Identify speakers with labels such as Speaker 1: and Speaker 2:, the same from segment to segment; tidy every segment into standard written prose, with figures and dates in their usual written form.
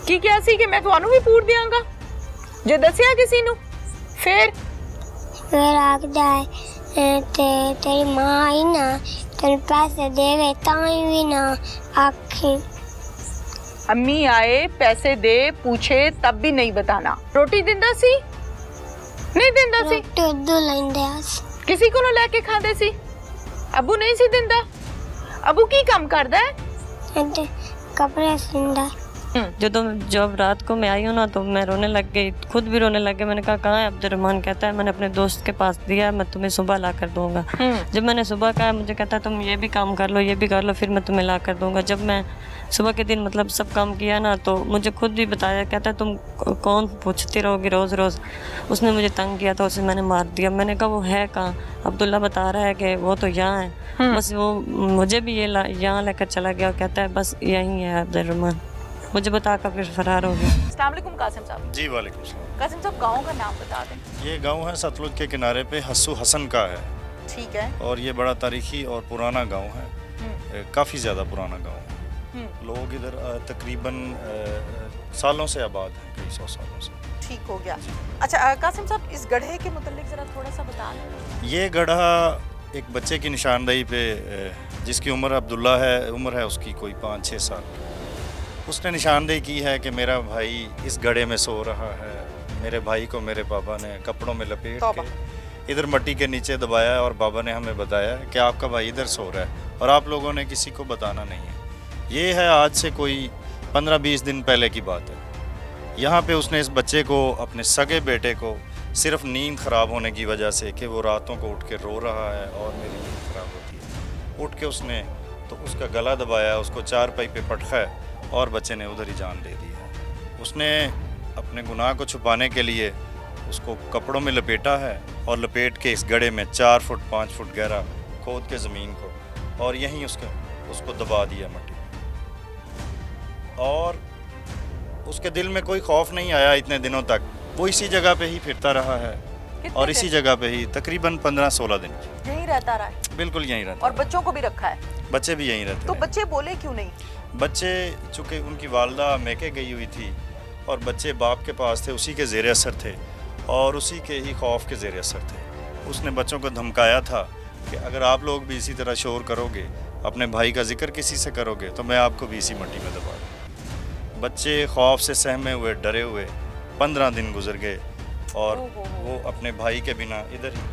Speaker 1: की क्या सी कि मैं ਤੁਹਾਨੂੰ ਵੀ ਪੂਰ ਦਿਆਂਗਾ ਜੇ ਦੱਸਿਆ ਕਿਸੇ ਨੂੰ ਫਿਰ
Speaker 2: आखदा है तेरी माँ आई ना तेरे पैसे देवे ताई भी ना आखी।
Speaker 1: अम्मी आए पैसे दे पूछे तब भी नहीं बताना। रोटी दिंदा सी नहीं दिंदा सी
Speaker 2: रोटी लेंदे
Speaker 1: किसी को लेके खांदे सी अबू नहीं सी दिंदा। अबू की काम करदा है
Speaker 2: कपड़े सिंदा।
Speaker 3: जब रात को मैं आई हूँ ना तो मैं रोने लग गई, खुद भी रोने लग गई। मैंने कहा कहाँ है अब्दुर्रहमान? कहता है मैंने अपने दोस्त के पास दिया, मैं तुम्हें सुबह ला कर दूंगा। जब मैंने सुबह कहा मुझे कहता है तुम ये भी काम कर लो ये भी कर लो फिर मैं तुम्हें ला कर दूंगा। जब मैं सुबह के दिन मतलब सब काम किया ना तो मुझे खुद भी बताया, कहता है तुम कौन पूछती रहोगी रोज़ रोज़। उसने मुझे तंग किया था, उसे मैंने मार दिया। मैंने कहा वो है कहाँ? अब्दुल्ला बता रहा है कि वो तो यहाँ है। बस वो मुझे भी ये यहाँ लेकर चला गया और कहता है बस यहीं है अब्दुर्रहमान। मुझे बताकर फिर फरार हो गया।
Speaker 1: अस्सलाम वालेकुम कासिम साहब।
Speaker 4: जी वालेकुम सलाम।
Speaker 1: कासिम साहब गांव का नाम बता दें।
Speaker 4: ये गांव है सतलुज के किनारे पे हस्सू हसन का है।
Speaker 1: ठीक है।
Speaker 4: और ये बड़ा तारीखी और पुराना गांव है, काफ़ी ज़्यादा पुराना गांव है। लोग इधर तकरीबन सालों से आबाद हैं, कई 100 सालों से।
Speaker 1: ठीक हो गया। अच्छा कासिम साहब इस गड्ढे के मुतालिक ज़रा थोड़ा सा बता दें।
Speaker 4: ये गड्ढा एक बच्चे की निशानदेही पे, जिसकी उम्र अब्दुल्ला है, उम्र है उसकी कोई 5-6 साल। उसने निशानदेही की है कि मेरा भाई इस गड्ढे में सो रहा है। मेरे भाई को मेरे पापा ने कपड़ों में लपेट के इधर मट्टी के नीचे दबाया है और बाबा ने हमें बताया कि आपका भाई इधर सो रहा है और आप लोगों ने किसी को बताना नहीं है। ये है आज से कोई 15-20 दिन पहले की बात है। यहाँ पे उसने इस बच्चे को, अपने सगे बेटे को, सिर्फ नींद ख़राब होने की वजह से कि वो रातों को उठ के रो रहा है और मेरी नींद ख़राब होती है, उठ के उसने तो उसका गला दबाया, उसको चारपाई पे पटका और बच्चे ने उधर ही जान दे दी है। उसने अपने गुनाह को छुपाने के लिए उसको कपड़ों में लपेटा है और लपेट के इस गड्ढे में 4 फुट 5 फुट गहरा खोद के ज़मीन को और यहीं उसको दबा दिया मट्टी। और उसके दिल में कोई खौफ नहीं आया इतने दिनों तक। वो इसी जगह पे ही फिरता रहा है और इसी जगह पे ही तकरीबन 15-16 दिन
Speaker 1: यहीं रहता रहा है।
Speaker 4: बिल्कुल यहीं रहता
Speaker 1: और बच्चों को भी रखा है?
Speaker 4: बच्चे भी यहीं रहते
Speaker 1: तो
Speaker 4: हैं।
Speaker 1: बच्चे बोले क्यों नहीं?
Speaker 4: बच्चे चूँकि उनकी वालदा मैके गई हुई थी और बच्चे बाप के पास थे, उसी के ज़ेर असर थे और उसी के ही खौफ के ज़ेर असर थे। उसने बच्चों को धमकाया था कि अगर आप लोग भी इसी तरह शोर करोगे, अपने भाई का जिक्र किसी से करोगे तो मैं आपको भी इसी मट्टी में दबा दूँ। बच्चे खौफ से सहमे हुए, डरे हुए 15 दिन गुजर गए और वो अपने भाई के बिना इधर ही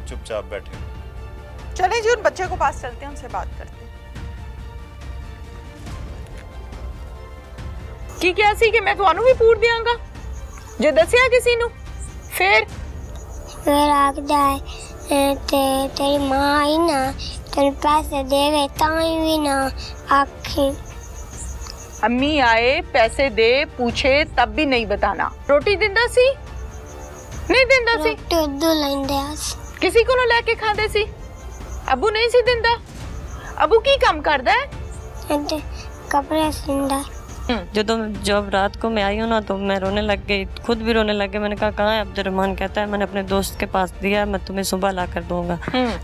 Speaker 4: चुपचाप बैठे।
Speaker 1: चले जी उन बच्चे को पास चलते हैं, उनसे बात करते हैं। की क्या सी कि मैं ਤੁਹਾਨੂੰ ਵੀ ਪੂਰ ਦਿਆਂਗਾ ਜੇ ਦੱਸਿਆ ਕਿਸੇ ਨੂੰ ਫਿਰ
Speaker 2: आखदा है तेरी माँ आई ना तेरे पैसे देवे ताई भी ना आखी।
Speaker 1: अम्मी आए पैसे दे पूछे तब भी नहीं बताना। रोटी दिंदा सी नहीं दिंदा सी
Speaker 2: रोटी लेंदे
Speaker 1: किसी को लेके खांदे सी अबू नहीं सी दिंदा। अबू की काम करदा है
Speaker 2: कपड़े सिंदा।
Speaker 3: जब रात को मैं आई हूँ ना तो मैं रोने लग गई, खुद भी रोने लग गई। मैंने कहा कहाँ है अब्दुर्रहमान? कहता है मैंने अपने दोस्त के पास दिया, मैं तुम्हें सुबह ला कर दूंगा।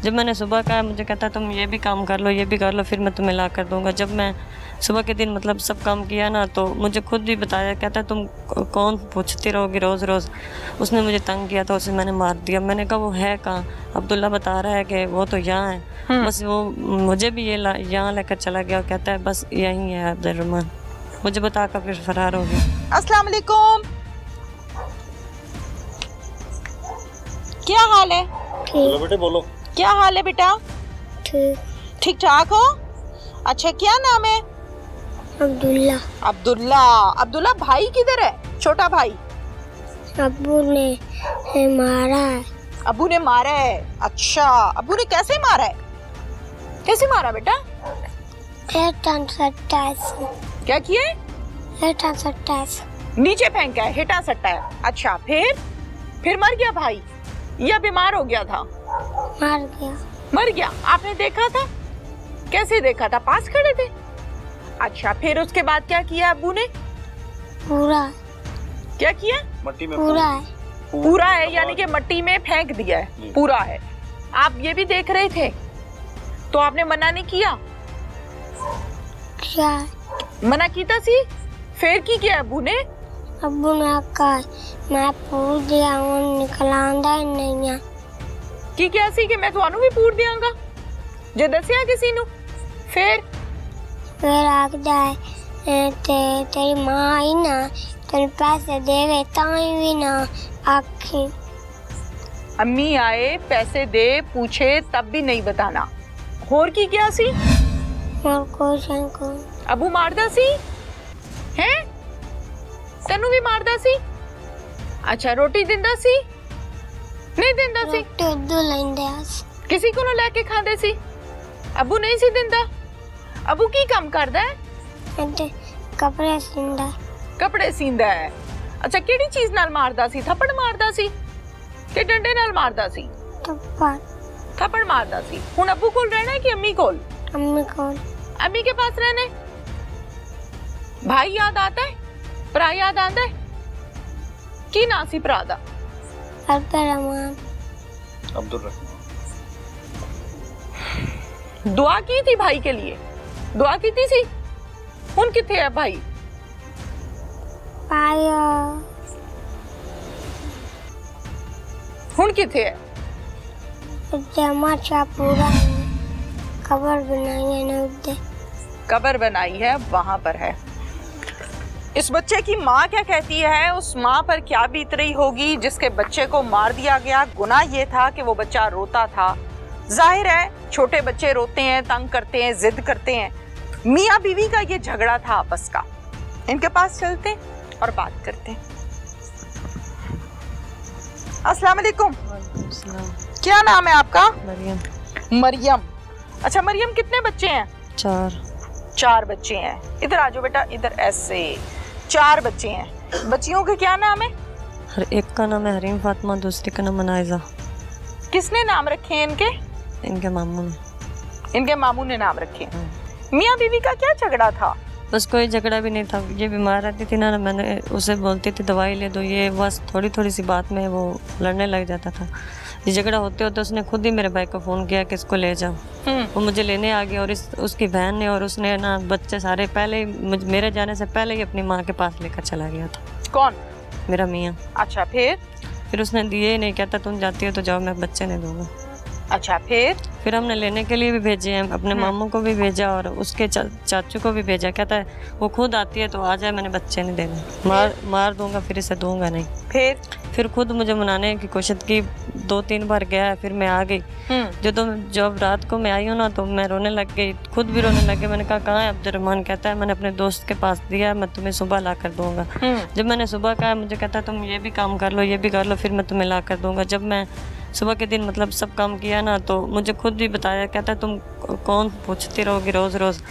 Speaker 3: जब मैंने सुबह कहा मुझे कहता है तुम ये भी काम कर लो ये भी कर लो फिर मैं तुम्हें ला कर दूंगा। जब मैं सुबह के दिन मतलब सब काम किया ना तो मुझे खुद भी बताया, कहता है तुम कौन पूछती रहोगी रोज़ रोज़। उसने मुझे तंग किया था, उसे मैंने मार दिया। मैंने कहा वो है कहाँ? अब्दुल्ला बता रहा है कि वो तो यहाँ है। बस वो मुझे भी ये यहाँ लेकर चला गया और कहता है बस यहीं है अब्दुर्रहमान। मुझे बताकर फिर फरार हो गया।
Speaker 1: अस्सलाम वालेकुम। क्या हाल है?
Speaker 4: बोलो बेटे बोलो।
Speaker 1: क्या हाल है बेटा? ठीक ठाक हो? अच्छा क्या नाम है?
Speaker 2: अब्दुल्ला।
Speaker 1: अब्दुल्ला। अब्दुल्ला भाई किधर है? छोटा भाई?
Speaker 2: अब्बू ने मारा है।
Speaker 1: अबू ने मारा है? अच्छा अबू ने कैसे मारा है? कैसे मारा बेटा? क्या किया है? नीचे फेंका है, हिटा सट्टा है। अच्छा फिर मर गया भाई या बीमार हो गया था? मर गया। आपने देखा था? कैसे देखा था? पास खड़े थे? अच्छा फिर उसके बाद क्या किया अबू ने?
Speaker 2: पूरा।
Speaker 1: क्या किया?
Speaker 4: मट्टी में
Speaker 1: पूरा है यानी कि मट्टी में फेंक दिया है। पूरा है। आप ये भी देख रहे थे तो आपने मना नहीं किया?
Speaker 2: क्या
Speaker 1: मना कीता सी फिर की क्या अबू ने?
Speaker 2: अबू ने कहा मैं पूछ दिया हूँ निकल आंदा ही नहीं है।
Speaker 1: की क्या सी कि मैं ਤੁਹਾਨੂੰ ਵੀ ਪੂਰ ਦਿਆਂਗਾ ਜੇ ਦੱਸਿਆ ਕਿਸੇ ਨੂੰ?
Speaker 2: फिर आखदा है ते तेरी माँ आई ना तेन पैसे देवे ताई भी ना आखी।
Speaker 1: अम्मी आए पैसे दे पूछे तब भी नहीं बताना। होर की क्या सी?
Speaker 2: और को
Speaker 1: अबू मारदा सी हैं? तेनू भी मारदा सी? अच्छा रोटी दिंदा सी? नहीं दिंदा सी?
Speaker 2: रोटी लेंदे आस
Speaker 1: किसी को लेके खांदे सी? अबू नहीं सी दिंदा? अबू की काम करदा है?
Speaker 2: ते कपड़े सींदा।
Speaker 1: कपड़े सींदा है। अच्छा केड़ी चीज नाल मारदा सी? थप्पड़ मारदा सी कि डंडे नाल मारदा सी? थप्पड़ मारदा सी। हुन अबू कोल रहना है कि अम्मी कोल?
Speaker 2: अम्मी कोल।
Speaker 1: अम्मी के पास रहने? भाई याद आता है? भरा याद आंदा है? की ना सी भरा दा?
Speaker 4: अब्दुल रहमान।
Speaker 1: दुआ की थी भाई के लिए? दुआ की थी सी? हुन किथे है भाई? हुन किथे है?
Speaker 2: जमाचा पूरा कबर बनाई है ना उधर।
Speaker 1: कबर बनाई है वहां पर है। इस बच्चे की माँ क्या कहती है? उस माँ पर क्या बीत रही होगी जिसके बच्चे को मार दिया गया। गुनाह ये था कि वो बच्चा रोता था। जाहिर है छोटे बच्चे रोते हैं, तंग करते हैं, जिद करते हैं। मियाँ बीवी का ये झगड़ा था आपस का। इनके पास चलते और बात करते। अस्सलाम वालेकुम। क्या नाम है आपका?
Speaker 3: मरियम।
Speaker 1: मरियम। अच्छा मरियम कितने बच्चे हैं?
Speaker 3: 4
Speaker 1: बच्चे हैं। इधर आ जाओ बेटा, इधर ऐसे। 4 बच्चे हैं। बच्चियों के क्या नाम है?
Speaker 3: हर एक का नाम है हरीम फातिमा, दूसरी का नाम अनाइजा।
Speaker 1: किसने नाम रखे हैं इनके?
Speaker 3: इनके मामू ने।
Speaker 1: इनके मामू ने नाम रखे हैं। मियाँ बीवी का क्या झगड़ा था?
Speaker 3: बस कोई झगड़ा भी नहीं था। ये बीमार रहती थी ना, मैंने उसे बोलती थी दवाई ले दो, ये बस थोड़ी थोड़ी सी बात में वो लड़ने लग जाता था। ये झगड़ा होते होते उसने खुद ही मेरे भाई को फ़ोन किया कि इसको ले जाओ। वो मुझे लेने आ गया और उसकी बहन ने और उसने ना बच्चे सारे पहले ही मेरे जाने से पहले ही अपनी माँ के पास लेकर चला गया था।
Speaker 1: कौन?
Speaker 3: मेरा मियाँ।
Speaker 1: अच्छा
Speaker 3: फिर उसने दिए ही नहीं, कहता तुम जाती हो तो जाओ, मैं बच्चे नहीं दूंगा।
Speaker 1: अच्छा फिर
Speaker 3: हमने लेने के लिए भी भेजे हैं, अपने मामू को भी भेजा और उसके चाचू को भी भेजा। कहता है वो खुद आती है तो आ जाए, मैंने बच्चे नहीं देने, मार दूंगा, फिर इसे दूंगा नहीं। फिर खुद मुझे मनाने की कोशिश की, 2-3 बार गया है, फिर मैं आ गई। जब रात को मैं आई हूँ ना तो मैं रोने लग गई, खुद भी रोने लग गई। मैंने कहा कहाँ है अब्दुल रहमान? कहता है मैंने अपने दोस्त के पास दिया, मैं तुम्हें सुबह ला कर दूंगा। जब मैंने सुबह कहा, मुझे कहता तुम ये भी काम कर लो, ये भी कर लो, फिर मैं तुम्हें ला कर दूंगा। जब मैं सुबह के दिन मतलब सब काम किया ना तो मुझे खुद भी बताया, कहता तुम कौन पूछती रहोगी रोज़ रोज़।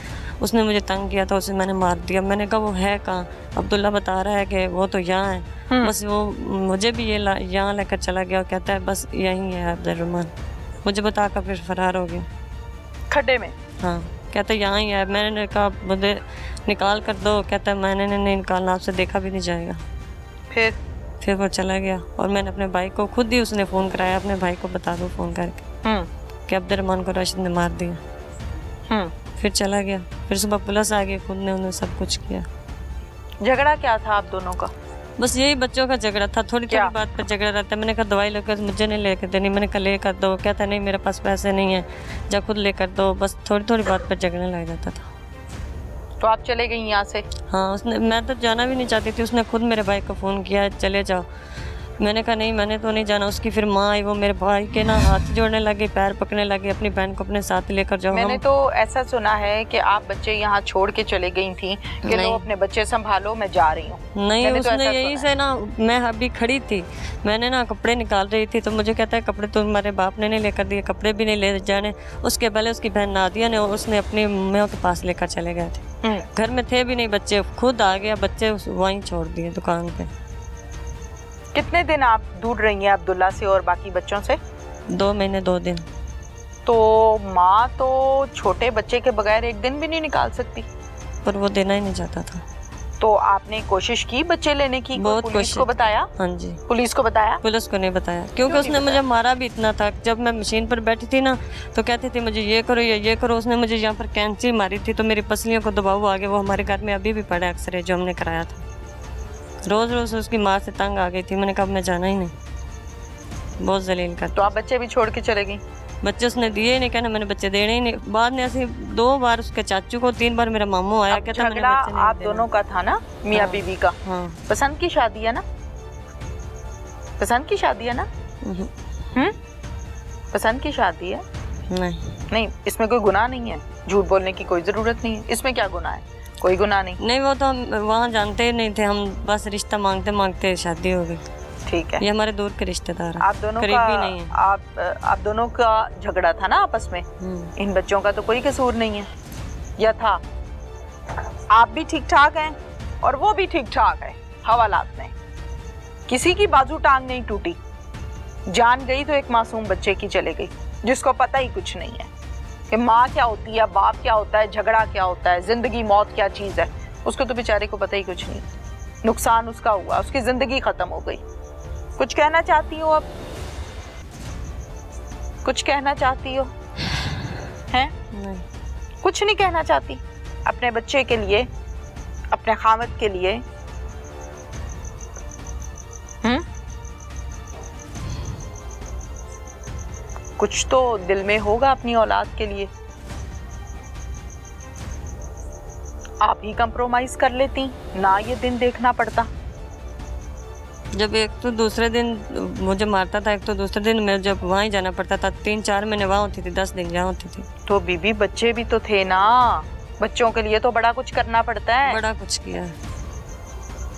Speaker 3: उसने मुझे तंग किया था, उसे मैंने मार दिया। मैंने कहा वो है कहाँ? अब्दुल्ला बता रहा है कि वो तो यहाँ है। बस वो मुझे भी ये यहाँ लेकर चला गया और कहता है बस यहीं है अब्दुल रहमान। मुझे बता कर फिर फरार हो गया
Speaker 1: खड्डे में।
Speaker 3: हाँ, कहता है यहाँ ही है। मैंने कहा मुझे निकाल कर दो, कहता है मैंने नहीं निकालना, आपसे देखा भी नहीं जाएगा। फिर वो चला गया और मैंने अपने भाई को खुद ही, उसने फ़ोन कराया, अपने भाई को बता दो फ़ोन करके कि अब्दुल रहमान को राशिद ने मार दिया। फिर चला गया। फिर सुबह पुलिस आ गई, खुद ने उन्हें सब कुछ किया।
Speaker 1: झगड़ा क्या था आप दोनों का?
Speaker 3: बस यही बच्चों का झगड़ा था, थोड़ी थोड़ी बात पर झगड़ा रहता है। मैंने कहा दवाई लेकर मुझे नहीं लेकर देनी, मैंने कहा लेकर दो, कहता नहीं मेरे पास पैसे नहीं है, जा खुद लेकर दो। बस थोड़ी थोड़ी बात पर झगड़ने लग जाता था।
Speaker 1: तो आप चले गई यहाँ से?
Speaker 3: हाँ, मैं तो जाना भी नहीं चाहती थी, उसने खुद मेरे भाई को फ़ोन किया चले जाओ। मैंने कहा नहीं, मैंने तो नहीं जाना। उसकी फिर माँ आई, वो मेरे भाई के ना हाथ जोड़ने लगी, पैर पकड़ने लगी, अपनी बहन को अपने साथ लेकर जाओ।
Speaker 1: मैंने तो ऐसा सुना है कि आप बच्चे यहाँ छोड़ के चले गई थी कि लो अपने बच्चे संभालो, मैं जा रही हूँ।
Speaker 3: नहीं, उसने यही से ना, मैं अभी खड़ी थी, मैंने ना कपड़े निकाल रही थी तो मुझे कहता है कपड़े तो तुम्हारे बाप ने नहीं लेकर दिए, कपड़े भी नहीं ले जाने। उसके पहले उसकी बहन नादिया ने उसने अपनी मम्मियों के पास लेकर चले गए थे। घर में थे भी नहीं बच्चे, खुद आ गया, बच्चे वहीं छोड़ दिए दुकान पे।
Speaker 1: कितने दिन आप दूर रही हैं अब्दुल्ला से और बाकी बच्चों से?
Speaker 3: 2 महीने 2 दिन।
Speaker 1: तो माँ तो छोटे बच्चे के बगैर एक दिन भी नहीं निकाल सकती?
Speaker 3: पर वो देना ही नहीं चाहता था।
Speaker 1: तो आपने कोशिश की बच्चे लेने की?
Speaker 3: बहुत
Speaker 1: पुलिस
Speaker 3: कोशिश
Speaker 1: को बताया?
Speaker 3: हाँ जी।
Speaker 1: पुलिस को बताया?
Speaker 3: पुलिस को नहीं बताया क्योंकि
Speaker 1: क्यों
Speaker 3: उसने
Speaker 1: नहीं
Speaker 3: मुझे मारा भी इतना था। जब मैं मशीन पर बैठी थी ना तो कहती थी मुझे ये करो या ये करो। उसने मुझे यहाँ पर कैंची मारी थी तो मेरी पसलियों को दबाव आ गया। वो हमारे घर में अभी भी पड़ा है एक्सरे जो हमने कराया था। रोज़ रोज़ उसकी माँ से तंग आ गई थी। मैंने कहा मैं जाना ही नहीं, बहुत जलील कर।
Speaker 1: तो आप बच्चे भी छोड़ के चले गई?
Speaker 3: बच्चे उसने दिए ही नहीं, कहना मैंने बच्चे देने ही नहीं। बाद में ऐसे 2 बार उसके चाचू को, 3 बार मेरा मामू आया, कहता मैंने
Speaker 1: झगड़ा
Speaker 3: बच्चे नहीं
Speaker 1: आप
Speaker 3: देने।
Speaker 1: दोनों का था ना, मियाँ
Speaker 3: हाँ।
Speaker 1: बीवी का?
Speaker 3: हाँ।
Speaker 1: पसंद की शादी है ना? पसंद की शादी है ना? पसंद की शादी है? नहीं, इसमें कोई गुनाह नहीं है। झूठ बोलने की कोई जरूरत नहीं है। इसमें क्या गुनाह है? कोई गुनाह नहीं।
Speaker 3: नहीं, वो तो हम वहाँ जानते ही नहीं थे। हम बस रिश्ता मांगते मांगते शादी हो गई।
Speaker 1: ठीक है।
Speaker 3: ये हमारे दूर के रिश्तेदार हैं,
Speaker 1: आप दोनों
Speaker 3: करीबी
Speaker 1: का
Speaker 3: नहीं है।
Speaker 1: आप दोनों का झगड़ा था ना आपस में। इन बच्चों का तो कोई कसूर नहीं है, या था? आप भी ठीक ठाक हैं और वो भी ठीक ठाक है। हवालात में किसी की बाजू टांग नहीं टूटी। जान गई तो एक मासूम बच्चे की चले गई, जिसको पता ही कुछ नहीं है कि माँ क्या होती है, बाप क्या होता है, झगड़ा क्या होता है, जिंदगी मौत क्या चीज है। उसको तो बेचारे को पता ही कुछ नहीं। नुकसान उसका हुआ, उसकी जिंदगी खत्म हो गई। कुछ कहना चाहती हो अब? कुछ कहना चाहती हो? हैं?
Speaker 3: नहीं।
Speaker 1: कुछ नहीं कहना चाहती अपने बच्चे के लिए, अपने खामद के लिए? कुछ तो दिल में होगा अपनी औलाद के लिए। आप ही कंप्रोमाइज कर लेती ना, ये दिन देखना पड़ता।
Speaker 3: जब एक तो दूसरे दिन मुझे मारता था, एक तो दूसरे दिन मैं जब वहाँ ही जाना पड़ता था। 3-4 महीने वहाँ होती थी, 10 दिन यहाँ होती थी।
Speaker 1: तो बीबी बच्चे भी तो थे ना, बच्चों के लिए तो बड़ा कुछ करना पड़ता है।
Speaker 3: बड़ा कुछ किया है।